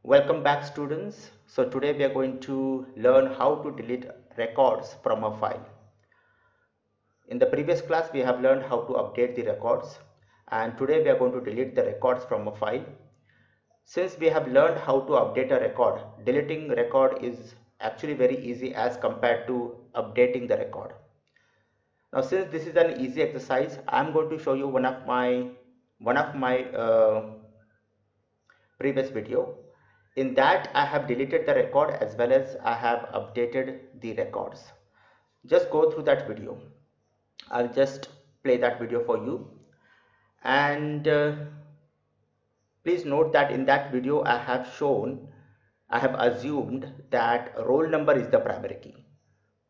Welcome back students. So today we are going to learn how to delete records from a file. In the previous class we have learned how to update the records, and today we are going to delete the records from a file. Since we have learned how to update a record, deleting record is actually very easy as compared to updating the record. Now since this is an easy exercise, I am going to show you one of my previous video. In that I have deleted the record as well as I have updated the records. Just go through that video. I'll just play that video for you, and please note that in that video I have assumed that roll number is the primary key.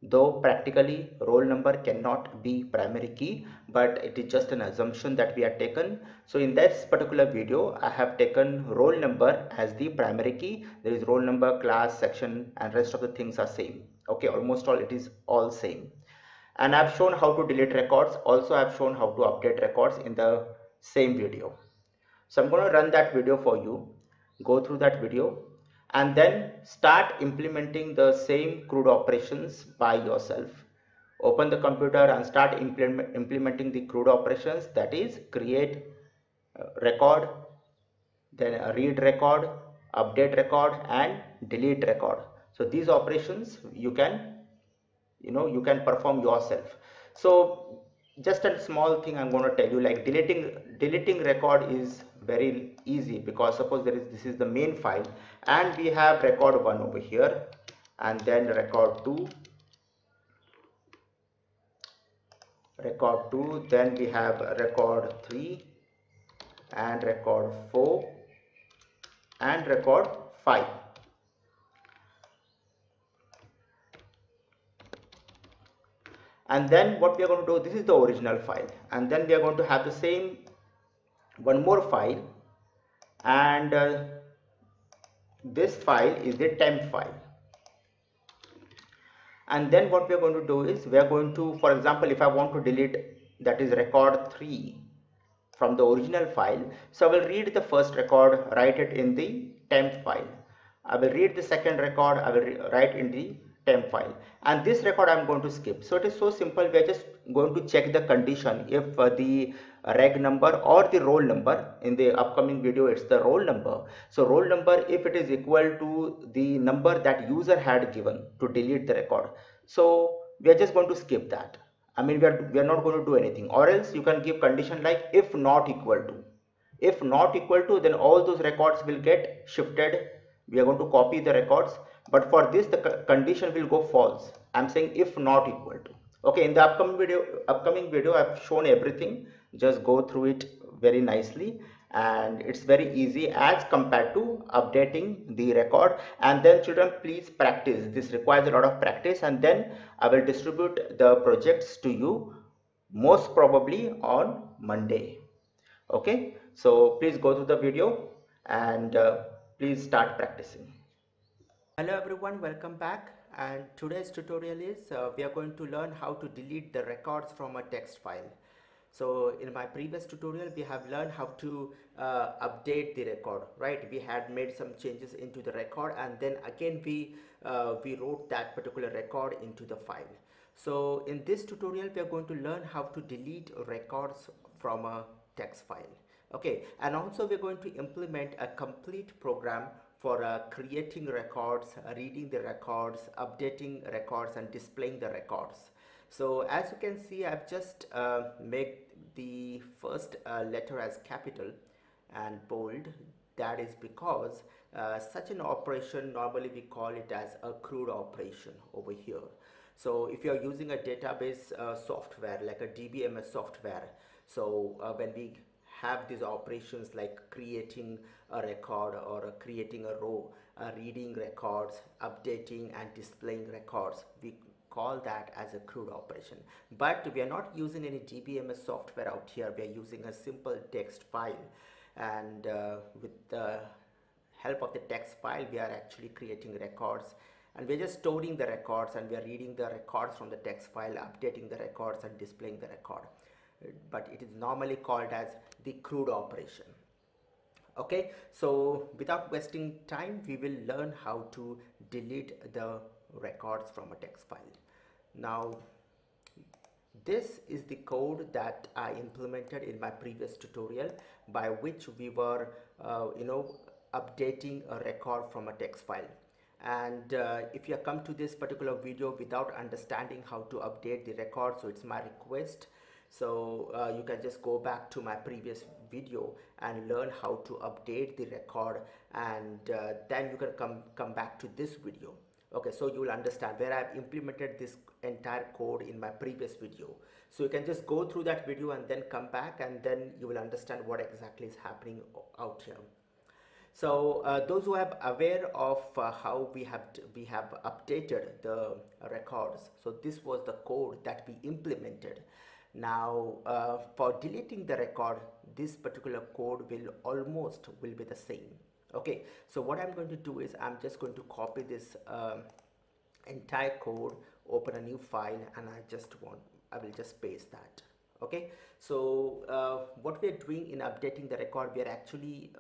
Though practically roll number cannot be primary key, but it is just an assumption that we have taken. So in this particular video I have taken roll number as the primary key. There is roll number, class, section, and rest of the things are same. Okay, almost all, it is all same. And I've shown how to delete records. Also I've shown how to update records in the same video. So I'm going to run that video for you. Go through that video and then start implementing the same CRUD operations by yourself. Open the computer and start implementing the CRUD operations, that is create record, then read record, update record, and delete record. So these operations you can perform yourself. So just a small thing I'm going to tell you, like deleting record is very easy, because suppose this is the main file and we have record 1 over here, and then record 2, then we have record 3 and record 4 and record 5. And then what we are going to do, this is the original file, and then we are going to have the same one more file, and this file is the temp file. And then what we are going to do is we are going to, for example, if I want to delete, that is record 3 from the original file, so I will read the first record, write it in the temp file. I will read the second record, I will write in the temp file, and this record I am going to skip. So it is so simple. We are just going to check the condition if the reg number or the roll number. In the upcoming video it's the roll number. So roll number, if it is equal to the number that user had given to delete the record, so we are just going to skip that. I mean, we are not going to do anything. Or else you can give condition like if not equal to. If not equal to, then all those records will get shifted. We are going to copy the records, but for this the condition will go false. I'm saying if not equal to. Okay, in the upcoming video I've shown everything. Just go through it very nicely, and it's very easy as compared to updating the record. And then children, please practice. This requires a lot of practice, and then I will distribute the projects to you most probably on Monday. Okay, so please go through the video, and please start practicing. Hello everyone, welcome back. And today's tutorial is we are going to learn how to delete the records from a text file. So in my previous tutorial we have learned how to update the record, right? We had made some changes into the record, and then again we wrote that particular record into the file. So in this tutorial we are going to learn how to delete records from a text file. Okay, and also we're going to implement a complete program for creating records, reading the records, updating records, and displaying the records. So as you can see, I've just made the first letter as capital and bold. That is because such an operation, normally we call it as a CRUD operation over here. So if you are using a database software like a DBMS software, so when we have these operations like creating a record or creating a row, reading records, updating and displaying records, we call that as a CRUD operation. But we are not using any DBMS software out here. We are using a simple text file, and with the help of the text file we are actually creating records, and we're just storing the records, and we are reading the records from the text file, updating the records and displaying the record. But it is normally called as the CRUD operation. Okay, so without wasting time, we will learn how to delete the records from a text file. Now, this is the code that I implemented in my previous tutorial, by which we were, updating a record from a text file. And if you come to this particular video without understanding how to update the record, so it's my request. So you can just go back to my previous video and learn how to update the record, and then you can come back to this video. Okay, so you will understand where I've implemented this entire code in my previous video. So you can just go through that video and then come back, and then you will understand what exactly is happening out here. So those who are aware of how we have updated the records, so this was the code that we implemented. Now for deleting the record, this particular code will be the same. Okay, so what I'm going to do is I'm just going to copy this entire code, open a new file, and I will just paste that. Okay, so what we are doing in updating the record, we are actually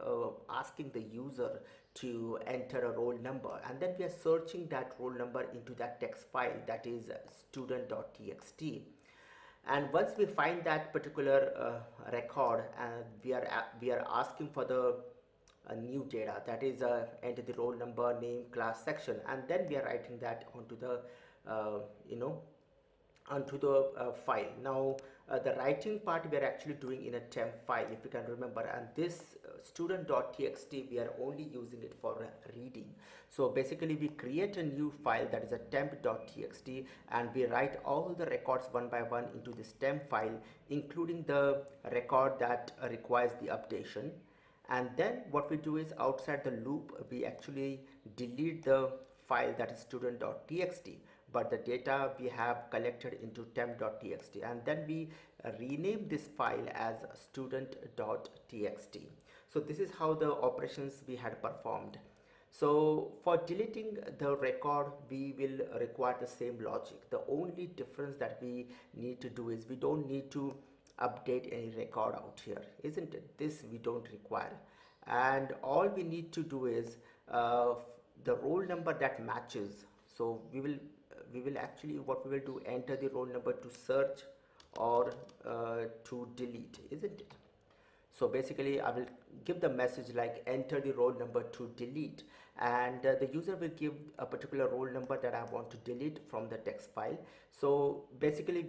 asking the user to enter a roll number, and then we are searching that roll number into that text file, that is student.txt. And once we find that particular record, and we are asking for the new data, that is enter the roll number, name, class, section, and then we are writing that onto the file. Now the writing part we are actually doing in a temp file, if you can remember, and this student.txt, we are only using it for reading. So basically we create a new file, that is a temp.txt, and we write all the records one by one into this temp file, including the record that requires the updation. And then what we do is, outside the loop, we actually delete the file, that is student.txt, but the data we have collected into temp.txt, and then we rename this file as student.txt. So this is how the operations we had performed. So for deleting the record, we will require the same logic. The only difference that we need to do is, we don't need to update any record out here, isn't it? This we don't require, and all we need to do is the roll number that matches. So we will actually, what we will do, enter the roll number to search or to delete, isn't it? So basically I will give the message like enter the roll number to delete, and the user will give a particular roll number that I want to delete from the text file. So basically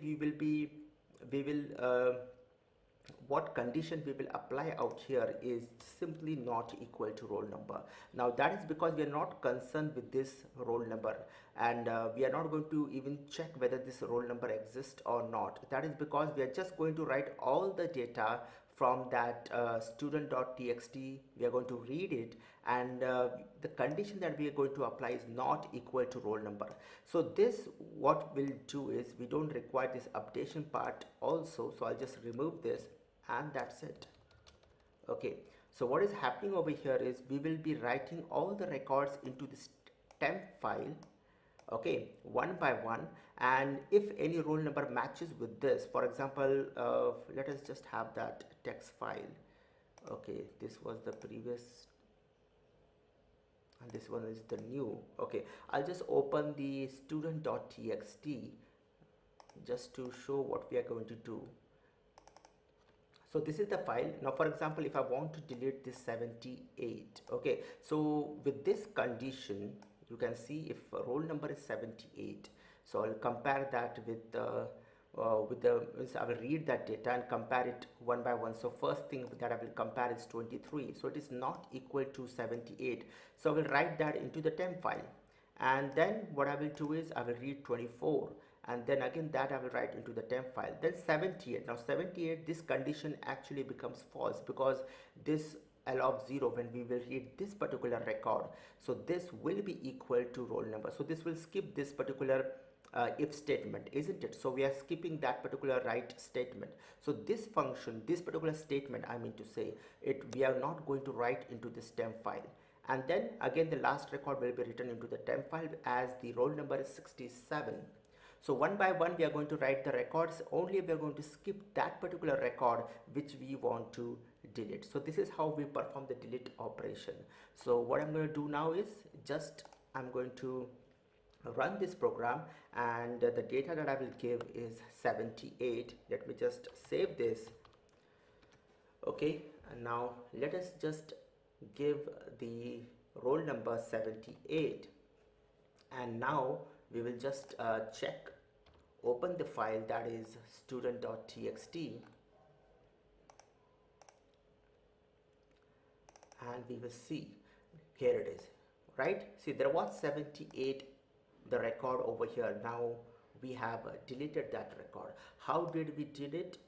what condition we will apply out here is simply not equal to roll number. Now that is because we are not concerned with this roll number, and we are not going to even check whether this roll number exists or not. That is because we are just going to write all the data from that student.txt. We are going to read it, and the condition that we are going to apply is not equal to roll number. So this, what we'll do is, we don't require this updation part also, so I'll just remove this, and that's it. Okay, so what is happening over here is, we will be writing all the records into this temp file, okay, one by one, and if any roll number matches with this, for example, let us just have that text file. Okay, this was the previous and this one is the new. Okay, I'll just open the student.txt just to show what we are going to do. So this is the file. Now for example, if I want to delete this 78, okay, so with this condition, you can see if roll number is 78, so I'll compare that with the I will read that data and compare it one by one. So first thing that I will compare is 23, so it is not equal to 78, so I will write that into the temp file, and then what I will do is, I will read 24, and then again that I will write into the temp file. Then 78, now 78, this condition actually becomes false, because this L of 0, when we will read this particular record, so this will be equal to roll number, so this will skip this particular if statement, isn't it? So we are skipping that particular write statement. So this function, this particular statement, I mean to say it, we are not going to write into this temp file. And then again the last record will be written into the temp file, as the roll number is 67. So one by one we are going to write the records, only we are going to skip that particular record which we want to delete. So this is how we perform the delete operation. So what I'm going to do now is just I'm going to run this program, and the data that I will give is 78. Let me just save this. Okay, and now let us just give the roll number 78, and now we will just check, open the file, that is student.txt, and we will see, here it is, right? See, there was 78, the record over here. Now we have deleted that record. How did we delete?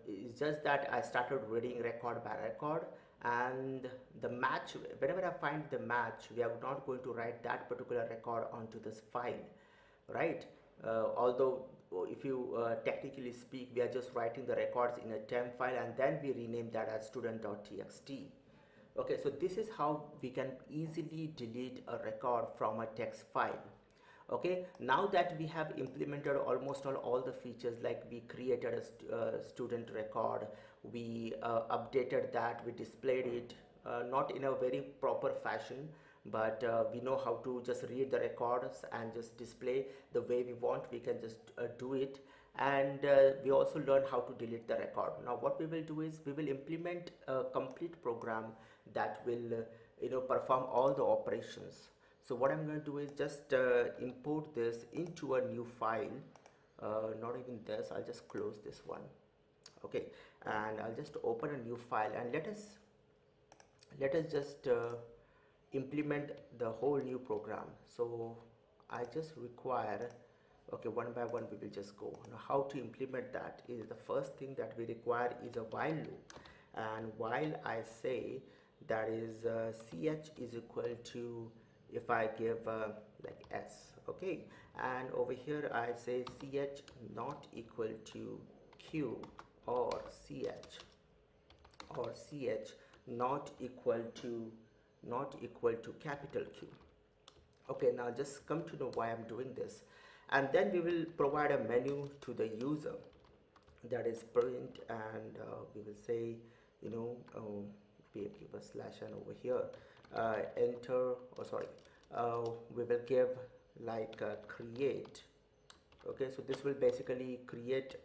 It's just that I started reading record by record, and the match, whenever I find the match, we are not going to write that particular record onto this file, right? Although if you technically speak, we are just writing the records in a temp file, and then we rename that as student.txt. Okay, so this is how we can easily delete a record from a text file. Okay, now that we have implemented almost all the features, like we created a student record, we updated that, we displayed it, not in a very proper fashion, but we know how to just read the records and just display the way we want. We can just do it, and we also learn how to delete the record. Now what we will do is we will implement a complete program that will perform all the operations. So what I'm going to do is just import this into a new file. Not even this, I'll just close this one. Okay, and I'll just open a new file, and let us just implement the whole new program. So I just require, okay, one by one we will just go. Now how to implement that is, the first thing that we require is a while loop, and while I say, that is ch is equal to, if I give like s, okay, and over here I say ch not equal to q, or ch not equal to capital Q. Okay, now just come to know why I'm doing this, and then we will provide a menu to the user, that is print, and we will say, we give a slash n over here, enter, we will give like create. Okay, so this will basically create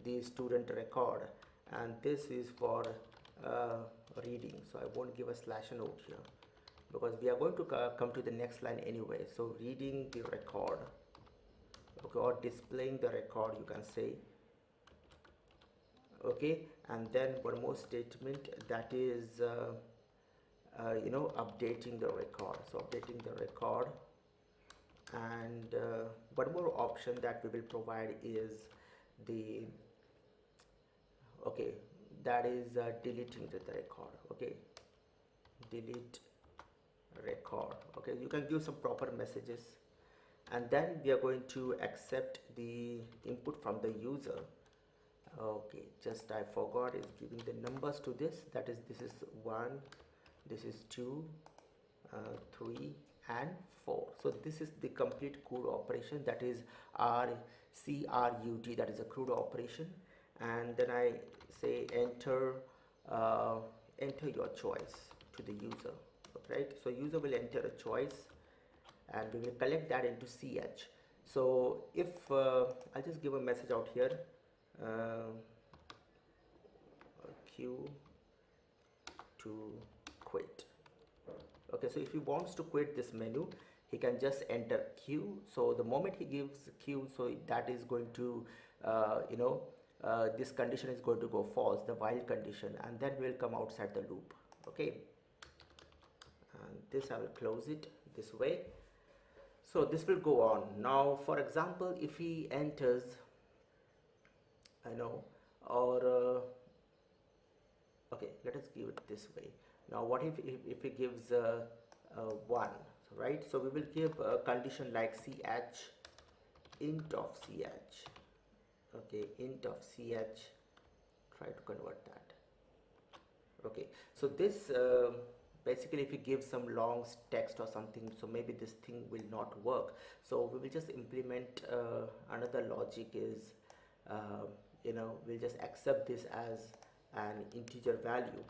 the student record, and this is for reading, so I won't give a slash n out here because we are going to come to the next line anyway. So reading the record, okay, or displaying the record, you can say. Okay, and then one more statement, that is updating the record. So updating the record, and one more option that we will provide is the, okay, that is deleting the record. Okay, delete record. Okay, you can give some proper messages, and then we are going to accept the input from the user. Okay, just I forgot is giving the numbers to this, that is, this is 1, this is 2, 3 and 4. So this is the complete CRUD operation, that is CRUD, that is a CRUD operation. And then I say enter your choice to the user, right? So user will enter a choice, and we will collect that into ch. So if I'll just give a message out here, q to quit. Okay, so if he wants to quit this menu, he can just enter q. So the moment he gives q, so that is going to this condition is going to go false, the while condition, and then we will come outside the loop. Okay, and this I will close it this way. So this will go on. Now for example, if he enters, okay, let us give it this way. Now what if he gives 1, right? So we will give a condition like ch int of ch. Okay, int of ch, try to convert that. Okay, so this basically, if you give some long text or something, so maybe this thing will not work. So we will just implement another logic is we'll just accept this as an integer value.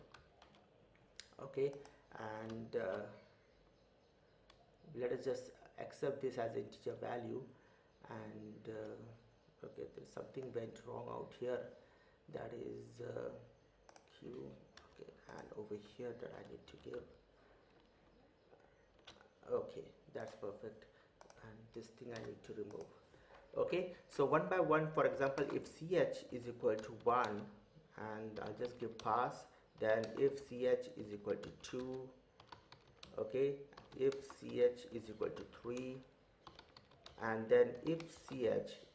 Okay, and let us just accept this as integer value, and okay, there's something went wrong out here, that is q. Okay, and over here that I need to give, okay, that's perfect, and this thing I need to remove. Okay, so one by one, for example, if ch is equal to 1, and I'll just give pass, then if ch is equal to 2, okay, if ch is equal to 3, and then if ch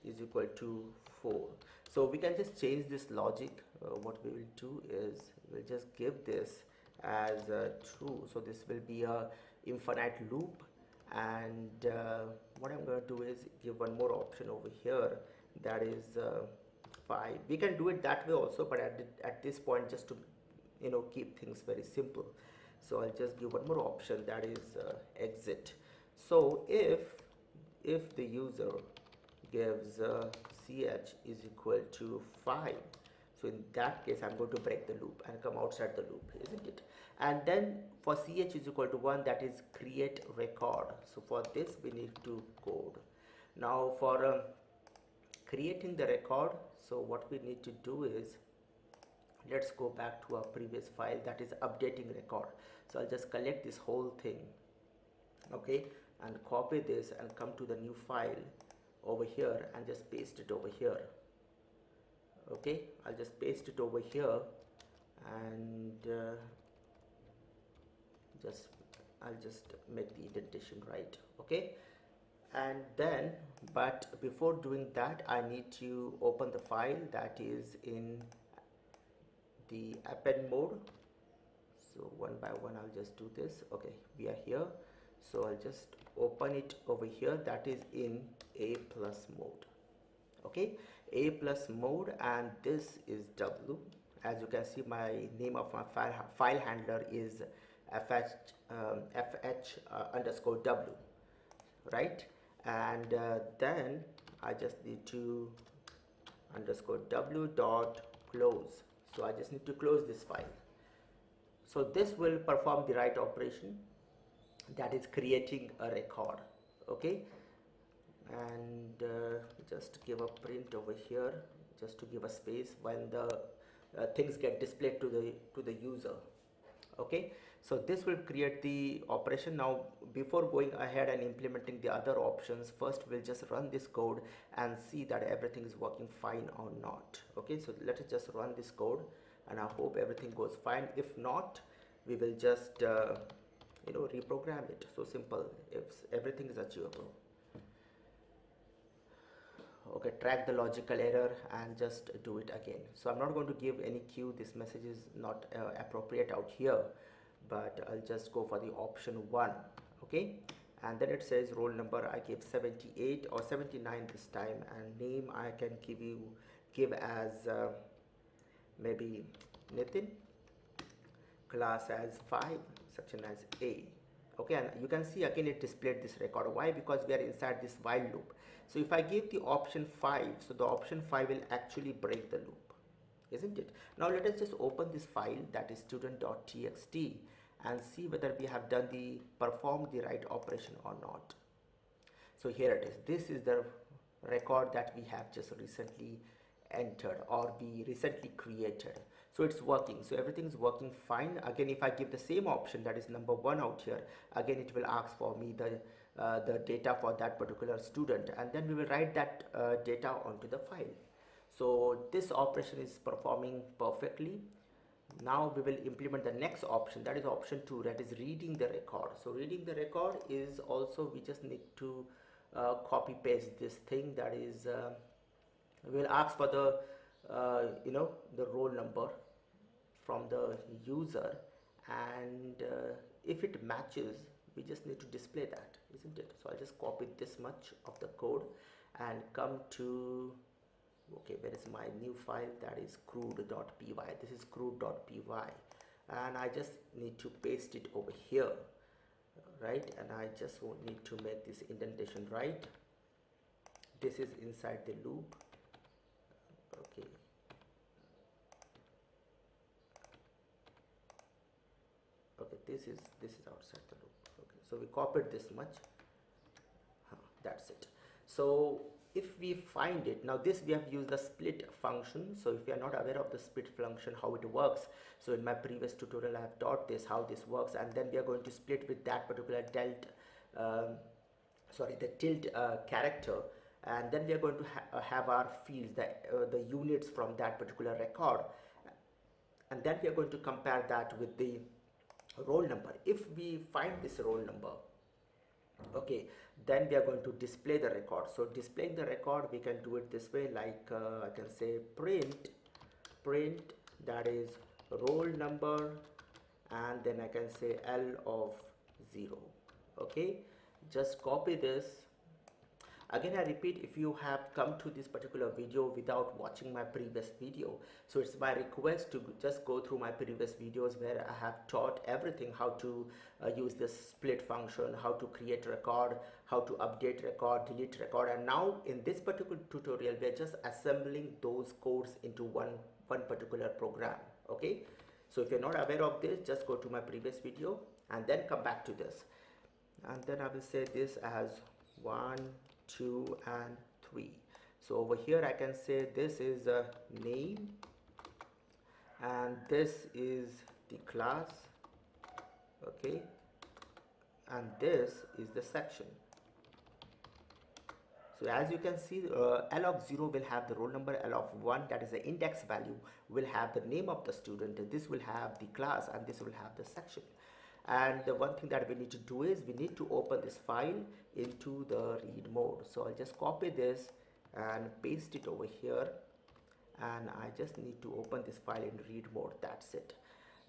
is equal to 4. So we can just change this logic. What we will do is we'll just give this as true, so this will be a infinite loop, and what I'm going to do is give one more option over here, that is 5. We can do it that way also, but at this point, just to keep things very simple, so I'll just give one more option, that is exit. So if the user gives ch is equal to 5, so in that case I'm going to break the loop and come outside the loop, isn't it? And then for ch is equal to 1, that is create record. So for this we need to code. Now for creating the record, so what we need to do is, let's go back to our previous file, that is updating record. So I'll just collect this whole thing, okay, and copy this and come to the new file over here and just paste it over here. Okay, I'll just paste it over here, and I'll just make the indentation right. Okay, and then, but before doing that, I need to open the file that is in the append mode. So one by one I'll just do this. Okay, we are here, so I'll just open it over here, that is in A+ mode. Okay, A+ mode, and this is W. As you can see, my name of my file handler is fh underscore W, right? And then I just need to underscore W dot close. So I just need to close this file. So this will perform the write operation, that is creating a record. Okay, and just give a print over here, just to give a space when the things get displayed to the user. Okay, so this will create the operation. Now before going ahead and implementing the other options, first we'll just run this code and see that everything is working fine or not. Okay, so let us just run this code, and I hope everything goes fine. If not, we will just reprogram it. So simple, if everything is achievable. Okay, track the logical error and just do it again. So I'm not going to give any cue, this message is not appropriate out here, but I'll just go for the option 1. Okay, and then it says roll number, I give 78 or 79 this time, and name I can give as maybe Nitin, class as 5, section as A. Okay, and you can see again it displayed this record. Why? Because we are inside this while loop. So if I give the option 5, so the option 5 will actually break the loop, isn't it? Now let us just open this file, that is student.txt, and see whether we have performed the write operation or not. So here it is. This is the record that we have just recently entered, or we recently created. So it's working, so everything is working fine. Again, if I give the same option, that is number 1 out here, again it will ask for me the data for that particular student, and then we will write that data onto the file. So this operation is performing perfectly. Now we will implement the next option, that is option 2, that is reading the record. So reading the record is also, we just need to copy paste this thing, that is we'll ask for the the roll number from the user, and if it matches, we just need to display that, isn't it? So I'll just copy this much of the code and come to, okay, where is my new file, that is crude.py. This is crude.py, and I just need to paste it over here, right? And I just need to make this indentation right. This is inside the loop. Okay, this is outside the loop. Okay, so we copied this much. That's it. So if we find it, now this we have used the split function. So if you are not aware of the split function, how it works, so in my previous tutorial I have taught this, how this works, and then we are going to split with that particular the tilt character, and then we are going to have our fields, the units from that particular record, and then we are going to compare that with the roll number. If we find this roll number, okay, then we are going to display the record. So displaying the record, we can do it this way, like I can say print that is roll number, and then I can say L of 0. Okay, just copy this. Again I repeat, if you have come to this particular video without watching my previous video, so it's my request to just go through my previous videos where I have taught everything, how to use this split function, how to create record, how to update record, delete record, and now in this particular tutorial we are just assembling those codes into one particular program. Okay, so if you're not aware of this, just go to my previous video and then come back to this, and then I will say this as 1, 2 and 3. So over here I can say this is a name and this is the class, okay, and this is the section. So as you can see, L of 0 will have the roll number, L of 1, that is the index value, will have the name of the student, this will have the class, and this will have the section. And the one thing that we need to do is we need to open this file into the read mode. So I'll just copy this and paste it over here, and I just need to open this file in read mode. That's it.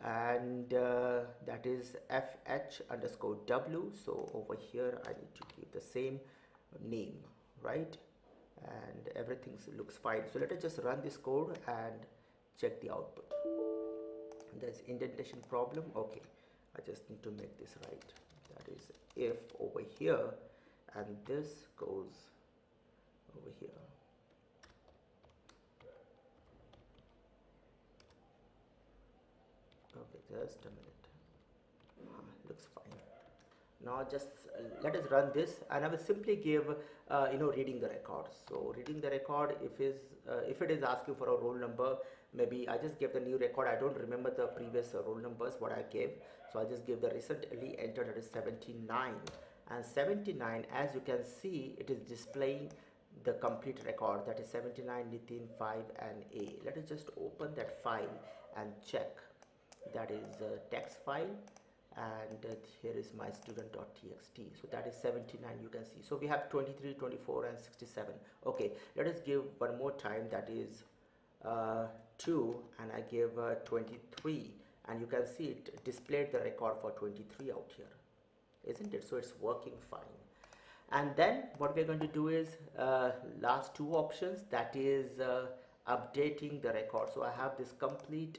And that is fh_w. So over here I need to give the same name, right? And everything looks fine. So let us just run this code and check the output. There's indentation problem. Okay, I just need to make this right. That is if over here, and this goes over here. Okay, just a minute. Looks fine. Now just let us run this, and I will simply give reading the record. So reading the record, if it is asking for a roll number, maybe I just give the new record. I don't remember the previous roll numbers what I gave, so I just give the recently entered, that is 79, and 79, as you can see, it is displaying the complete record, that is 79, Nitin, 5 and A. Let us just open that file and check. That is a text file, and here is my student.txt. so that is 79, you can see. So we have 23, 24 and 67. Okay, let us give one more time, that is 2, and I give 23, and you can see it displayed the record for 23 out here, isn't it? So it's working fine. And then what we're going to do is last two options, that is updating the record. So I have this complete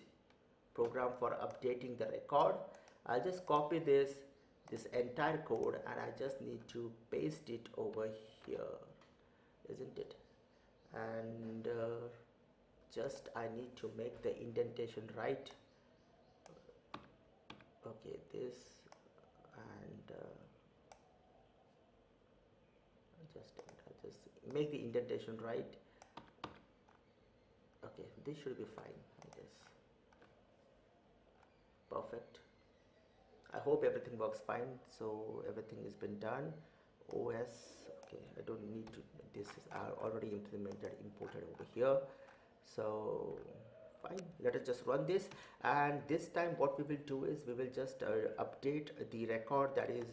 program for updating the record. I'll just copy this entire code, and I just need to paste it over here, isn't it? And just I need to make the indentation right. Okay, this, and I'll just make the indentation right. Okay, this should be fine, I guess. Perfect. I hope everything works fine. So everything has been done. OS, okay, I don't need to, this is already imported over here. So fine, let us just run this, and this time what we will do is we will just update the record, that is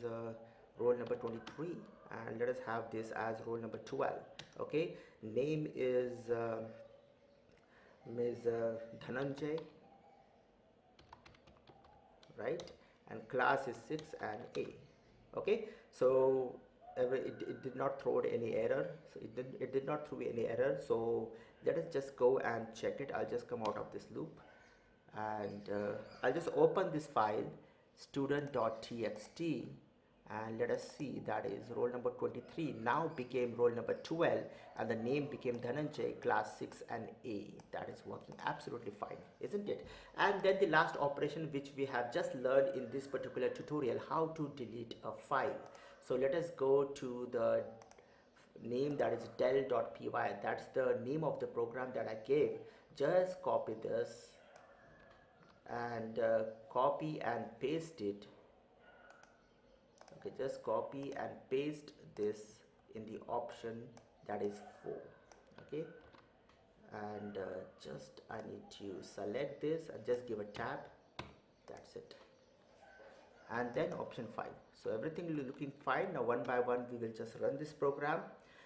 roll number 23, and let us have this as roll number 12. Okay, name is Ms. Dhananjay, right, and class is 6 and A. Okay, so it did not throw any error, so it did not throw any error. So let us just go and check it. I'll just come out of this loop, and I'll just open this file student.txt, and let us see, that is roll number 23 now became roll number 12, and the name became Dhananjay, class 6 and A. That is working absolutely fine, isn't it? And then the last operation which we have just learned in this particular tutorial, how to delete a file. So let us go to the name, that is del.py. That's the name of the program that I gave. Just copy this and copy and paste it. Okay, just copy and paste this in the option, that is 4. Okay, and just I need to select this and just give a tab. That's it. And then option 5. So everything is looking fine. Now one by one we will just run this program.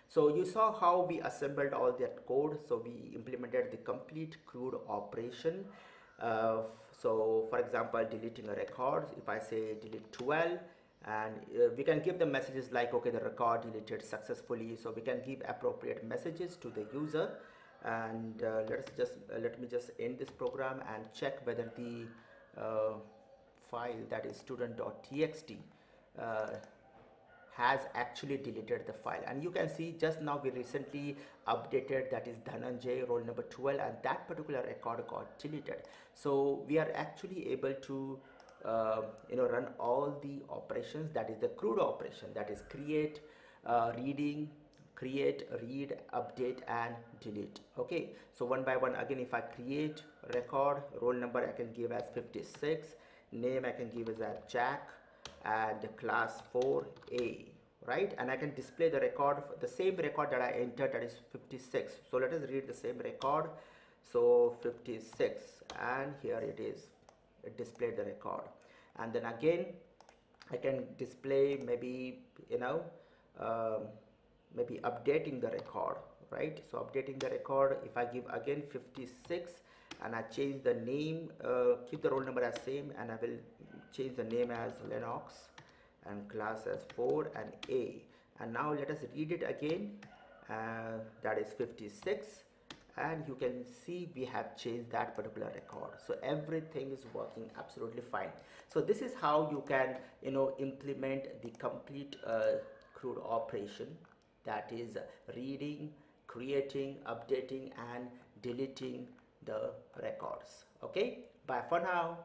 So you saw how we assembled all that code. So we implemented the complete CRUD operation. So for example, deleting a record, if I say delete 12, and we can give the messages like, okay, the record deleted successfully. So we can give appropriate messages to the user. And let me just end this program and check whether the file, that is student.txt, has actually deleted the file. And you can see just now we recently updated, that is Dhananjay, roll number 12, and that particular record got deleted. So we are actually able to run all the operations, that is the CRUD operation, that is create, reading, create, read, update and delete. Okay, so one by one again, if I create record, roll number I can give as 56, name I can give as Jack, and class 4A, right? And I can display the record, the same record that I entered, that is 56. So let us read the same record. So 56, and here it is, it displayed the record. And then again I can display maybe maybe updating the record, right? So updating the record, if I give again 56 and I change the name, keep the roll number as same, and I will change the name as Lennox and class as 4 and A. And now let us read it again, that is 56, and you can see we have changed that particular record. So everything is working absolutely fine. So this is how you can implement the complete CRUD operation, that is reading, creating, updating and deleting the records. Okay, bye for now.